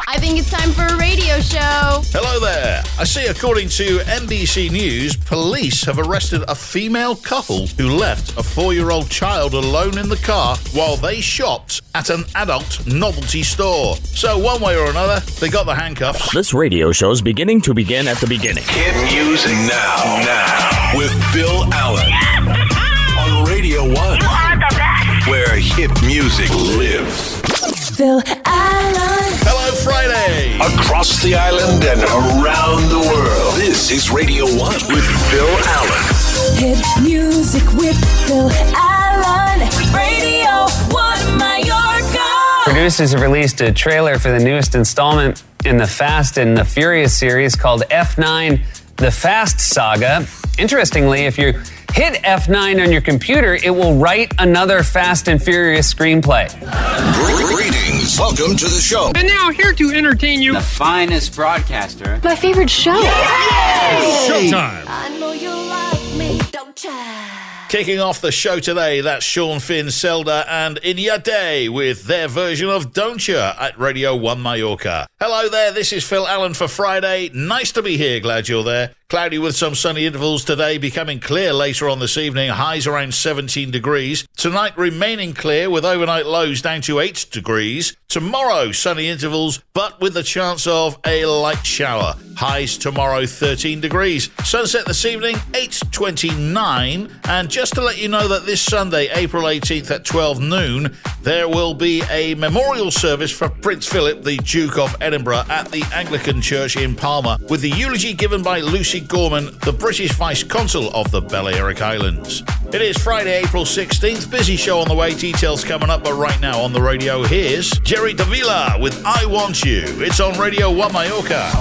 I think it's time for a radio show. Hello there. I see, according to NBC News, police have arrested a female couple who left a 4-year-old child alone in the car while they shopped at an adult novelty store. So one way or another, they got the handcuffs. This radio show's beginning to begin at the beginning. Hit music now with Phil Allen on Radio 1. You are the best. Where hit music lives. Phil Allen. Hello, Friday. Across the island and around the world. This is Radio 1 with Phil Allen. Hit music with Phil Allen. Radio 1 Mallorca. Producers have released a trailer for the newest installment in the Fast and the Furious series called F9, The Fast Saga. Interestingly, if you hit F9 on your computer, it will write another Fast and Furious screenplay. Greetings. Welcome to the show. And now here to entertain you, the finest broadcaster. My favorite show. Showtime. I know you like me, don't you? Kicking off the show today, that's Sean Finn, Zelda and Inya Day with their version of Don't Ya at Radio 1 Mallorca. Hello there, this is Phil Allen for Friday. Nice to be here, glad you're there. Cloudy with some sunny intervals today, becoming clear later on this evening, highs around 17 degrees. Tonight remaining clear with overnight lows down to 8 degrees. Tomorrow, sunny intervals, but with the chance of a light shower. Highs tomorrow 13 degrees. Sunset this evening 8:29. And just to let you know that this Sunday, April 18th at 12 noon, there will be a memorial service for Prince Philip, the Duke of Edinburgh, at the Anglican Church in Palma, with the eulogy given by Lucy Gorman, the British Vice Consul of the Balearic Islands. It is Friday, April 16th. Busy show on the way. Details coming up, but right now on the radio, here's Jerry Davila with I Want You. It's on Radio 1 Mallorca.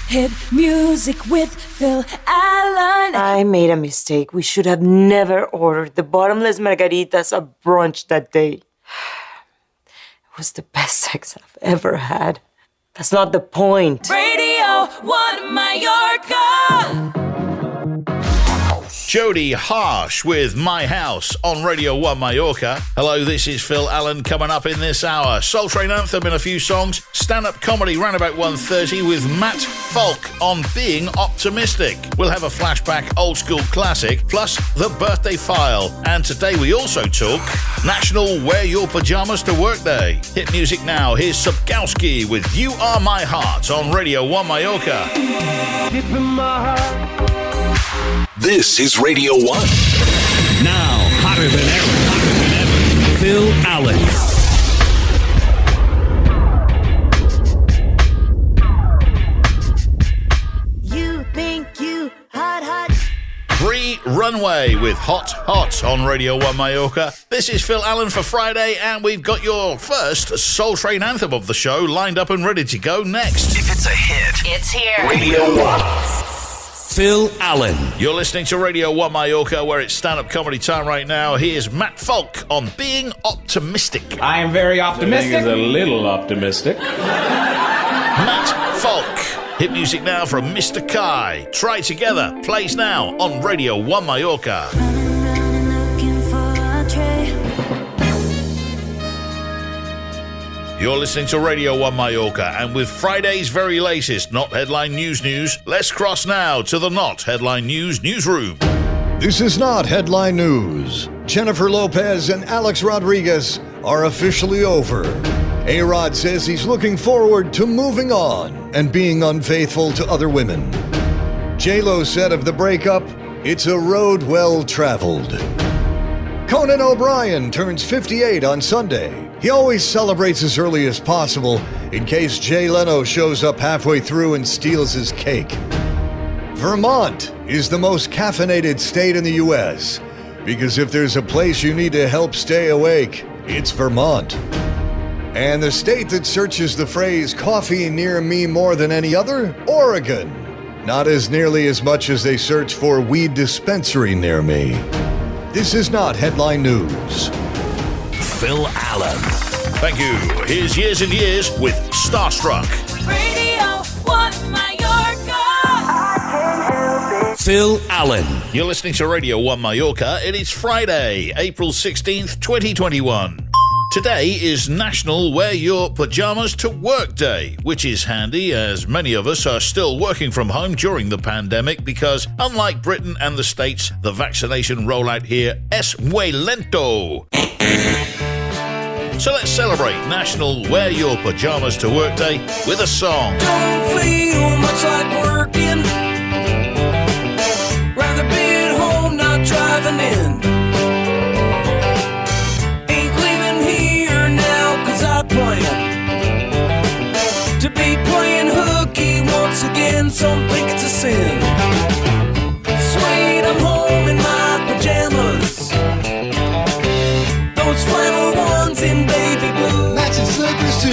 Hit music with Phil Allen. I made a mistake. We should have never ordered the bottomless margaritas at brunch that day. It was the best sex I've ever had. That's not the point. Radio 1 Mallorca. Jody Harsh with My House on Radio 1 Mallorca. Hello, this is Phil Allen coming up in this hour. Soul Train Anthem in a few songs. Stand-up comedy round about 1:30 with Matt Falk on Being Optimistic. We'll have a flashback old school classic, plus the birthday file. And today we also talk National Wear Your Pajamas to Work Day. Hit music now. Here's Subkowski with You Are My Heart on Radio 1 Mallorca. Deep in my heart. This is Radio 1. Now, hotter than ever, Phil Allen. You think you hot. Bree Runway with Hot Hot on Radio 1 Mallorca. This is Phil Allen for Friday, and we've got your first Soul Train Anthem of the show lined up and ready to go next. If it's a hit, It's here. Radio 1. Phil Allen. You're listening to Radio 1 Mallorca, where it's stand-up comedy time right now. Here's Matt Falk on Being Optimistic. I am very optimistic. Is a little optimistic. Matt Falk. Hit music now from Mr. Kai. Try Together plays now on Radio 1 Mallorca. You're listening to Radio 1 Mallorca, and with Friday's very latest Not Headline News, let's cross now to the Not Headline News newsroom. This is Not Headline News. Jennifer Lopez and Alex Rodriguez are officially over. A-Rod says he's looking forward to moving on and being unfaithful to other women. J-Lo said of the breakup, it's a road well traveled. Conan O'Brien turns 58 on Sunday. He always celebrates as early as possible in case Jay Leno shows up halfway through and steals his cake. Vermont is the most caffeinated state in the U.S. because if there's a place you need to help stay awake, it's Vermont. And the state that searches the phrase coffee near me more than any other, Oregon. Not as nearly as much as they search for weed dispensary near me. This is Not Headline News. Phil Allen. Thank you. Here's Years and Years with Starstruck. Radio 1 Mallorca. I can't help it. Phil Allen. You're listening to Radio 1 Mallorca. It is Friday, April 16th, 2021. Today is National Wear Your Pajamas to Work Day, which is handy as many of us are still working from home during the pandemic because, unlike Britain and the States, the vaccination rollout here es muy lento. So let's celebrate National Wear Your Pajamas to Work Day with a song. Don't feel much like working. Rather be at home, not driving in. Ain't leaving here now, cause I plan to be playing hooky once again. Some think it's a sin. Sweet, I'm home in my pajamas. Those flannel ones in baby blue. Matching slippers too.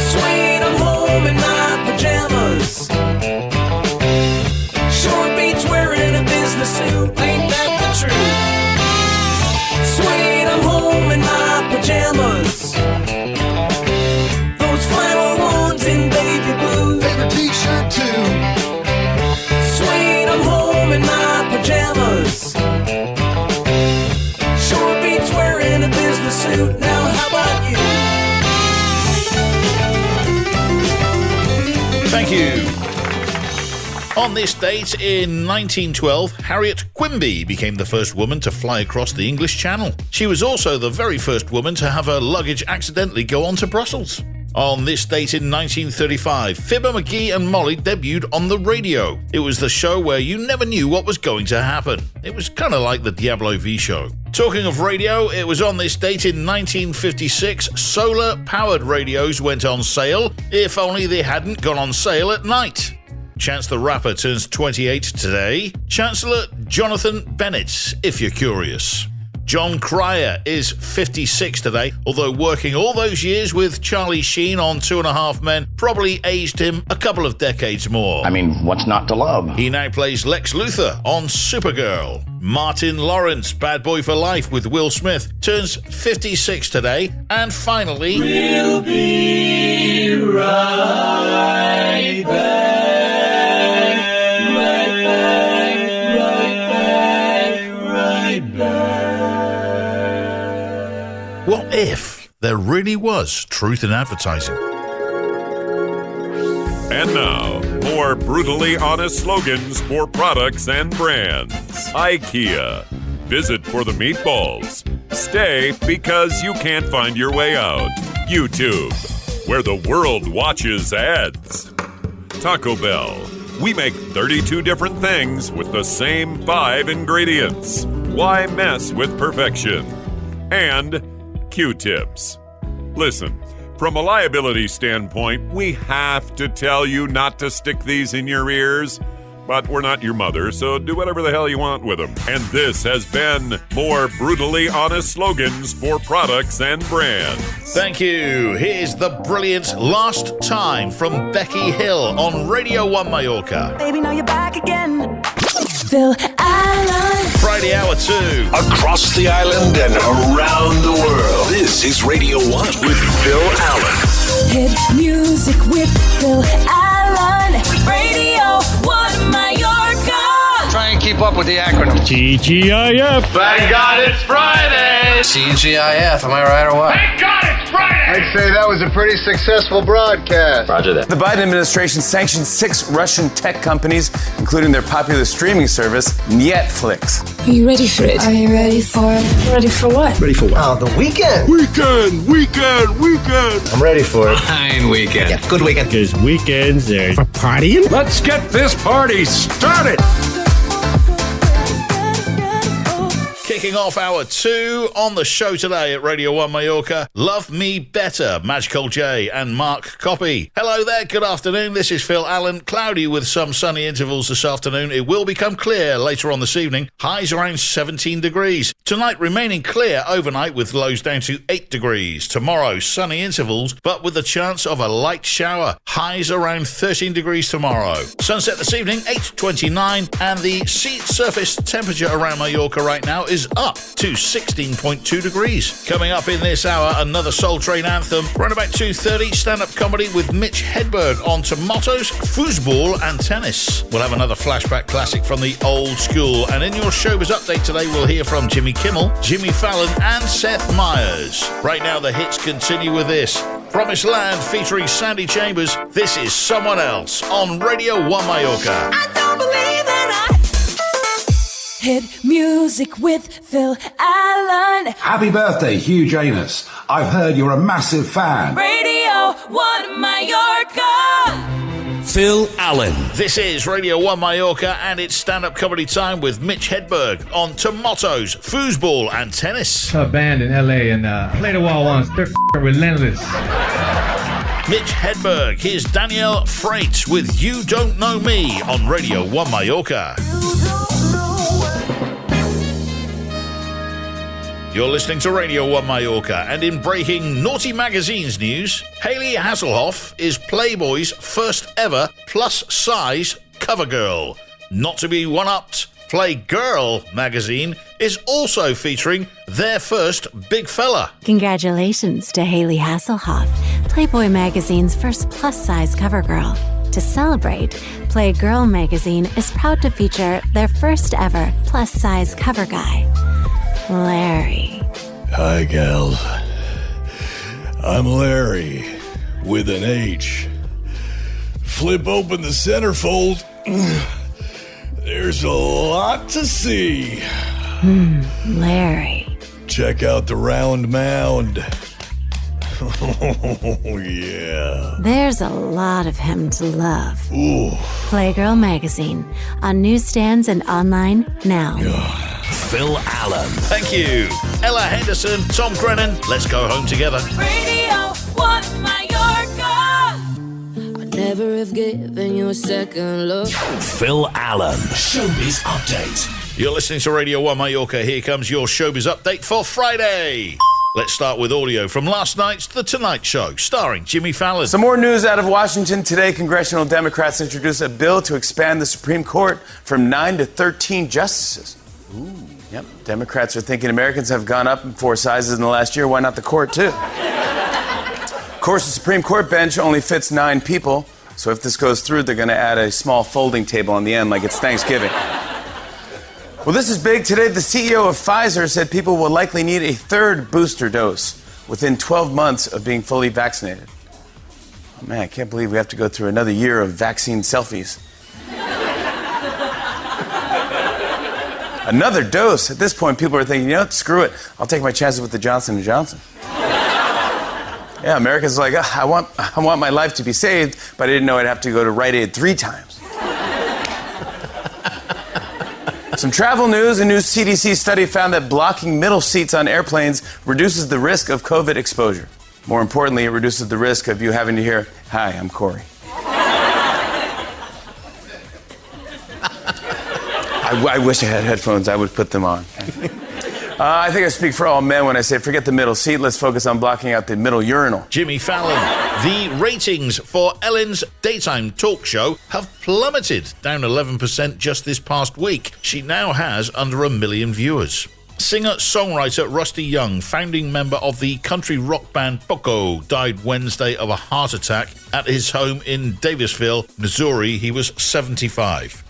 Sweet, I'm home in my pajamas. Short beach wearing a business suit. Ain't that the truth? Sweet, I'm home in my pajamas. Those flannel ones in baby blue. Favorite t-shirt too. Sweet, I'm home in my pajamas. Short beach wearing a business suit. Now how about you? Thank you. On this date in 1912, Harriet Quimby became the first woman to fly across the English Channel. She was also the very first woman to have her luggage accidentally go on to Brussels. On this date in 1935, Fibber McGee and Molly debuted on the radio. It was the show where you never knew what was going to happen. It was kind of like the Diablo V show. Talking of radio, it was on this date in 1956, solar-powered radios went on sale, if only they hadn't gone on sale at night. Chance the Rapper turns 28 today. Chancellor Jonathan Bennett, if you're curious. John Cryer is 56 today, although working all those years with Charlie Sheen on 2.5 Men probably aged him a couple of decades more. I mean, what's not to love? He now plays Lex Luthor on Supergirl. Martin Lawrence, Bad Boy for Life with Will Smith, turns 56 today. And finally... We'll be right back, right back. What if there really was truth in advertising? And now, more brutally honest slogans for products and brands. IKEA. Visit for the meatballs. Stay because you can't find your way out. YouTube, where the world watches ads. Taco Bell. We make 32 different things with the same 5 ingredients. Why mess with perfection? And Q-tips. Listen, from a liability standpoint, we have to tell you not to stick these in your ears, but we're not your mother, so do whatever the hell you want with them. And this has been more brutally honest slogans for products and brands. Thank you. Here's the brilliant Last Time from Becky Hill on Radio One Mallorca. Baby, now you're back again. Phil Allen. Friday Hour 2. Across the island and around the world. This is Radio 1 with Phil Allen. Hit music with Phil Allen. Radio 1 Mallorca. Try and keep up with the acronym. TGIF. Thank God it's Friday. TGIF, am I right or what? Thank God it's Friday. I'd say that was a pretty successful broadcast. Roger that. The Biden administration sanctioned 6 Russian tech companies, including their popular streaming service, Netflix. Are you ready for it? Are you ready for it? Ready for what? Ready for what? Oh, the weekend. Weekend. I'm ready for it. Fine weekend. Yeah, good weekend. Because weekends are for partying. Let's get this party started. Kicking off Hour 2 on the show today at Radio 1 Mallorca, Love Me Better, Magical J and Mark Copy. Hello there, good afternoon, this is Phil Allen. Cloudy with some sunny intervals this afternoon. It will become clear later on this evening. Highs around 17 degrees. Tonight remaining clear overnight with lows down to 8 degrees. Tomorrow sunny intervals but with a chance of a light shower. Highs around 13 degrees tomorrow. Sunset this evening 8:29 and the sea surface temperature around Mallorca right now is up to 16.2 degrees. Coming up in this hour, another Soul Train anthem. Around about 2:30, stand-up comedy with Mitch Hedberg on tomatoes, foosball and tennis. We'll have another flashback classic from the old school. And in your Showbiz Update today, we'll hear from Jimmy Kimmel, Jimmy Fallon and Seth Meyers. Right now, the hits continue with this. Promised Land featuring Sandy Chambers. This is Someone Else on Radio One Mallorca. I don't believe that I hit music with Phil Allen. Happy birthday, Hugh Janus. I've heard you're a massive fan. Radio One Mallorca. Phil Allen. This is Radio One Mallorca and it's stand-up comedy time with Mitch Hedberg on tomatoes, foosball and tennis. A band in LA and played a while once. They're relentless. Mitch Hedberg, here's Danielle Freight with You Don't Know Me on Radio One Mallorca. You're listening to Radio One Mallorca, and in breaking Naughty Magazine's news, Hayley Hasselhoff is Playboy's first ever plus-size cover girl. Not to be one-upped, Playgirl magazine is also featuring their first big fella. Congratulations to Hayley Hasselhoff, Playboy magazine's first plus-size cover girl. To celebrate, Playgirl magazine is proud to feature their first ever plus-size cover guy, Larry. Hi, gals. I'm Larry, with an H. Flip open the centerfold. There's a lot to see. Larry. Check out the round mound. Oh, yeah. There's a lot of him to love. Ooh. Playgirl magazine, on newsstands and online now. Phil Allen. Thank you. Ella Henderson, Tom Grennan, let's go home together. Radio One Mallorca. I never have given you a second look. Phil Allen. Showbiz Update. You're listening to Radio One Mallorca. Here comes your Showbiz Update for Friday. Let's start with audio from last night's The Tonight Show, starring Jimmy Fallon. Some more news out of Washington today. Congressional Democrats introduced a bill to expand the Supreme Court from 9 to 13 justices. Ooh. Yep. Democrats are thinking Americans have gone up in 4 sizes in the last year. Why not the court, too? Of course, the Supreme Court bench only fits 9 people. So if this goes through, they're going to add a small folding table on the end like it's Thanksgiving. Well, this is big. Today, the CEO of Pfizer said people will likely need a 3rd booster dose within 12 months of being fully vaccinated. Oh, man, I can't believe we have to go through another year of vaccine selfies. Another dose? At this point, people are thinking, you know what, screw it. I'll take my chances with the Johnson & Johnson. Yeah, America's like, I want my life to be saved, but I didn't know I'd have to go to Rite Aid 3 times. Some travel news. A new CDC study found that blocking middle seats on airplanes reduces the risk of COVID exposure. More importantly, it reduces the risk of you having to hear, "Hi, I'm Corey." I wish I had headphones. I would put them on. I think I speak for all men when I say forget the middle seat. Let's focus on blocking out the middle urinal. Jimmy Fallon. The ratings for Ellen's daytime talk show have plummeted, down 11% just this past week. She now has under 1 million viewers. Singer-songwriter Rusty Young, founding member of the country rock band Poco, died Wednesday of a heart attack at his home in Davisville, Missouri. He was 75.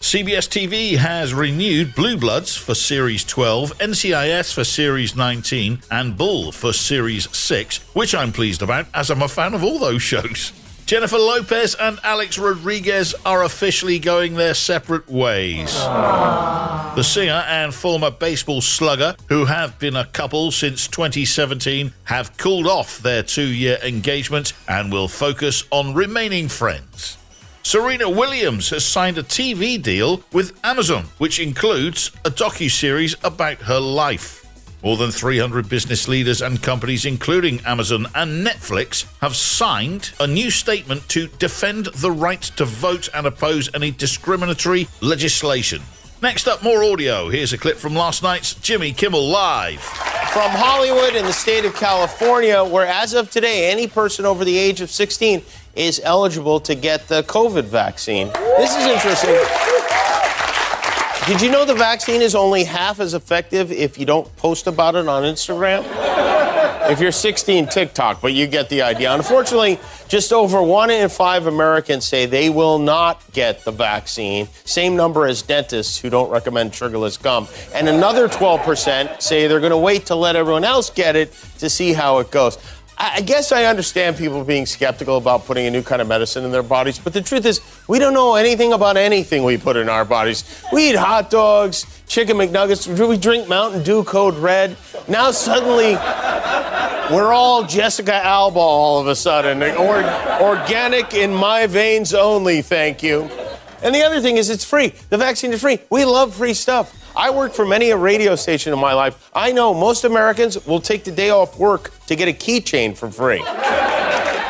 CBS TV has renewed Blue Bloods for Series 12, NCIS for Series 19, and Bull for Series 6, which I'm pleased about, as I'm a fan of all those shows. Jennifer Lopez and Alex Rodriguez are officially going their separate ways. The singer and former baseball slugger, who have been a couple since 2017, have called off their 2-year engagement and will focus on remaining friends. Serena Williams has signed a TV deal with Amazon, which includes a docuseries about her life. More than 300 business leaders and companies, including Amazon and Netflix, have signed a new statement to defend the right to vote and oppose any discriminatory legislation. Next up, more audio. Here's a clip from last night's Jimmy Kimmel Live. From Hollywood in the state of California, where as of today, any person over the age of 16 is eligible to get the COVID vaccine. This is interesting. Did you know the vaccine is only half as effective if you don't post about it on Instagram? If you're 16, TikTok, but you get the idea. Unfortunately, just over 1 in 5 Americans say they will not get the vaccine. Same number as dentists who don't recommend sugarless gum. And another 12% say they're going to wait to let everyone else get it to see how it goes. I guess I understand people being skeptical about putting a new kind of medicine in their bodies, but the truth is, we don't know anything about anything we put in our bodies. We eat hot dogs, chicken McNuggets, we drink Mountain Dew Code Red. Now suddenly, we're all Jessica Alba all of a sudden. Organic in my veins only, thank you. And the other thing is it's free. The vaccine is free. We love free stuff. I worked for many a radio station in my life. I know most Americans will take the day off work to get a keychain for free.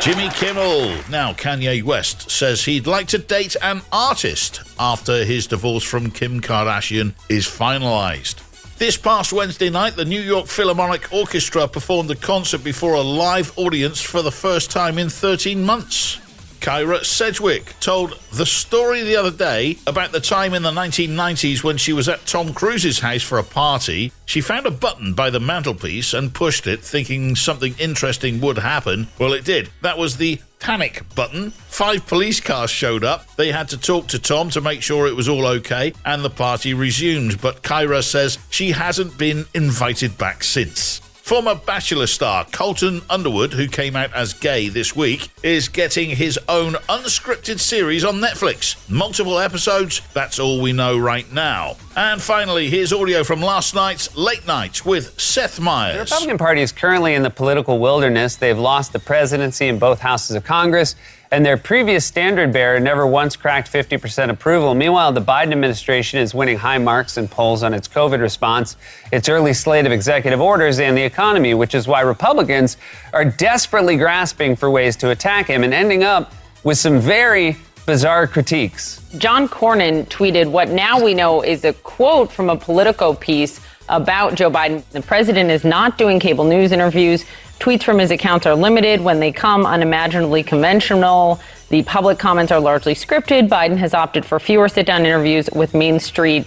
Jimmy Kimmel. Now, Kanye West says he'd like to date an artist after his divorce from Kim Kardashian is finalized. This past Wednesday night, the New York Philharmonic Orchestra performed a concert before a live audience for the first time in 13 months. Kyra Sedgwick told the story the other day about the time in the 1990s when she was at Tom Cruise's house for a party. She found a button by the mantelpiece and pushed it, thinking something interesting would happen. Well, it did. That was the panic button. 5 police cars showed up. They had to talk to Tom to make sure it was all okay, and the party resumed. But Kyra says she hasn't been invited back since. Former Bachelor star Colton Underwood, who came out as gay this week, is getting his own unscripted series on Netflix. Multiple episodes, that's all we know right now. And finally, here's audio from last night's Late Night with Seth Meyers. The Republican Party is currently in the political wilderness. They've lost the presidency in both houses of Congress, and their previous standard bearer never once cracked 50% approval. Meanwhile, the Biden administration is winning high marks in polls on its COVID response, its early slate of executive orders, and the economy, which is why Republicans are desperately grasping for ways to attack him and ending up with some very bizarre critiques. John Cornyn tweeted what now we know is a quote from a Politico piece about Joe Biden. The president is not doing cable news interviews. Tweets from his accounts are limited when they come unimaginably conventional. The public comments are largely scripted. Biden has opted for fewer sit-down interviews with mainstream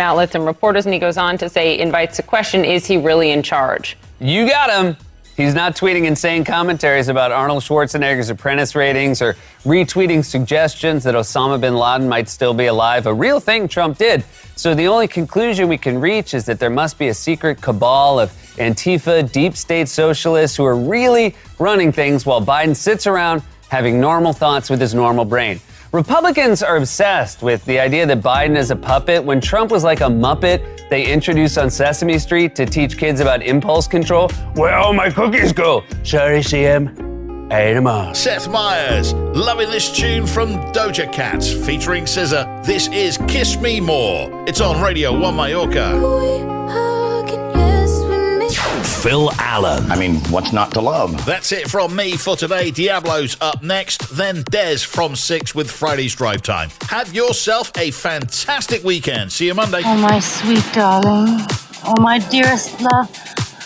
outlets and reporters. And he goes on to say, invites the question, is he really in charge? You got him. He's not tweeting insane commentaries about Arnold Schwarzenegger's Apprentice ratings or retweeting suggestions that Osama bin Laden might still be alive, a real thing Trump did. So the only conclusion we can reach is that there must be a secret cabal of Antifa, deep state socialists who are really running things while Biden sits around having normal thoughts with his normal brain. Republicans are obsessed with the idea that Biden is a puppet. When Trump was like a Muppet they introduced on Sesame Street to teach kids about impulse control. Where all my cookies go? Sorry, CM. I ate them all. Seth Meyers, loving this tune from Doja Cat featuring SZA. This is Kiss Me More. It's on Radio One Mallorca. Phil Allen. I mean, what's not to love? That's it from me for today. Diablo's up next, then Des from 6 with Friday's Drive Time. Have yourself a fantastic weekend. See you Monday. Oh, my sweet darling. Oh, my dearest love.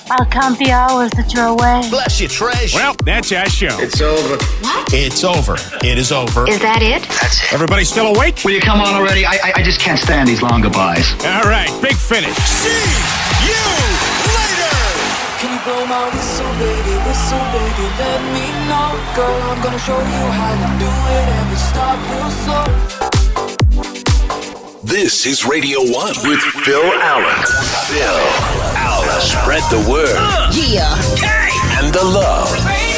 I'll count the hours that you're away. Bless you, Tresh. Well, that's our show. It's over. What? It's over. It is over. Is that it? That's it. Everybody still awake? Will you come on already? I just can't stand these long goodbyes. All right, big finish. See you later. Can you blow my whistle, baby, let me know. Girl, I'm gonna show you how to do it, and we start real slow. This is Radio 1 with Phil Allen. Phil Allen. Spread the word. Yeah. And the love. Radio